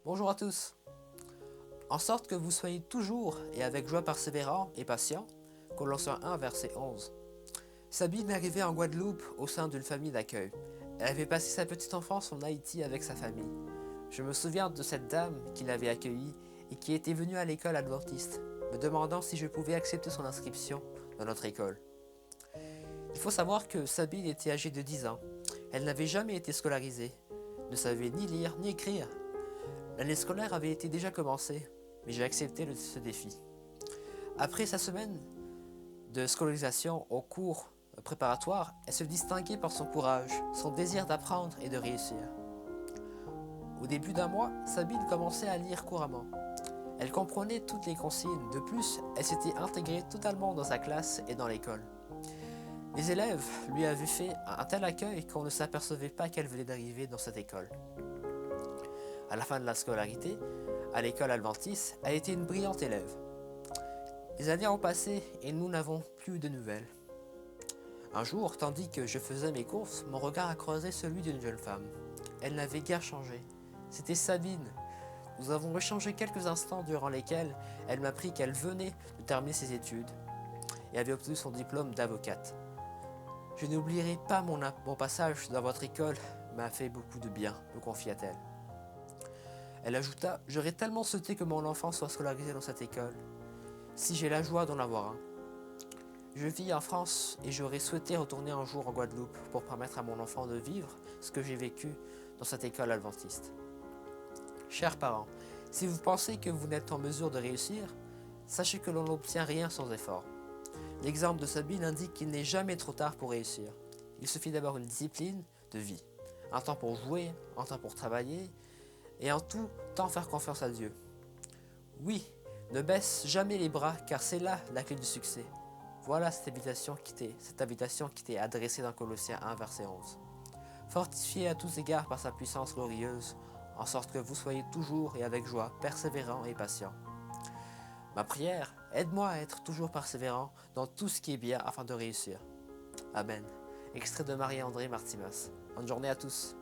Bonjour à tous. En sorte que vous soyez toujours et avec joie persévérants et patients. Colossiens 1, verset 11. Sabine arrivait en Guadeloupe au sein d'une famille d'accueil. Elle avait passé sa petite enfance en Haïti avec sa famille. Je me souviens de cette dame qui l'avait accueillie et qui était venue à l'école adventiste, me demandant si je pouvais accepter son inscription dans notre école. Il faut savoir que Sabine était âgée de 10 ans. Elle n'avait jamais été scolarisée, ne savait ni lire ni écrire. L'année scolaire avait été déjà commencée, mais j'ai accepté ce défi. Après sa semaine de scolarisation au cours préparatoire, elle se distinguait par son courage, son désir d'apprendre et de réussir. Au début d'un mois, Sabine commençait à lire couramment. Elle comprenait toutes les consignes. De plus, elle s'était intégrée totalement dans sa classe et dans l'école. Les élèves lui avaient fait un tel accueil qu'on ne s'apercevait pas qu'elle venait d'arriver dans cette école. À la fin de la scolarité, à l'école adventiste, elle était une brillante élève. Les années ont passé et nous n'avons plus de nouvelles. Un jour, tandis que je faisais mes courses, mon regard a croisé celui d'une jeune femme. Elle n'avait guère changé. C'était Sabine. Nous avons échangé quelques instants durant lesquels elle m'apprit qu'elle venait de terminer ses études et avait obtenu son diplôme d'avocate. Je n'oublierai pas mon passage dans votre école m'a fait beaucoup de bien, me confia-t-elle. Elle ajouta: j'aurais tellement souhaité que mon enfant soit scolarisé dans cette école, si j'ai la joie d'en avoir un. Je vis en France et j'aurais souhaité retourner un jour en Guadeloupe pour permettre à mon enfant de vivre ce que j'ai vécu dans cette école adventiste. Chers parents, si vous pensez que vous n'êtes en mesure de réussir, sachez que l'on n'obtient rien sans effort. L'exemple de Sabine indique qu'il n'est jamais trop tard pour réussir. Il suffit d'avoir une discipline de vie, un temps pour jouer, un temps pour travailler, et en tout temps faire confiance à Dieu. Oui, ne baisse jamais les bras car c'est là la clé du succès. Voilà cette invitation qui t'est adressée dans Colossiens 1, verset 11. Fortifié à tous égards par sa puissance glorieuse, en sorte que vous soyez toujours et avec joie, persévérants et patients. Ma prière, aide-moi à être toujours persévérant dans tout ce qui est bien afin de réussir. Amen. Extrait de Marie-André Martimas. Bonne journée à tous.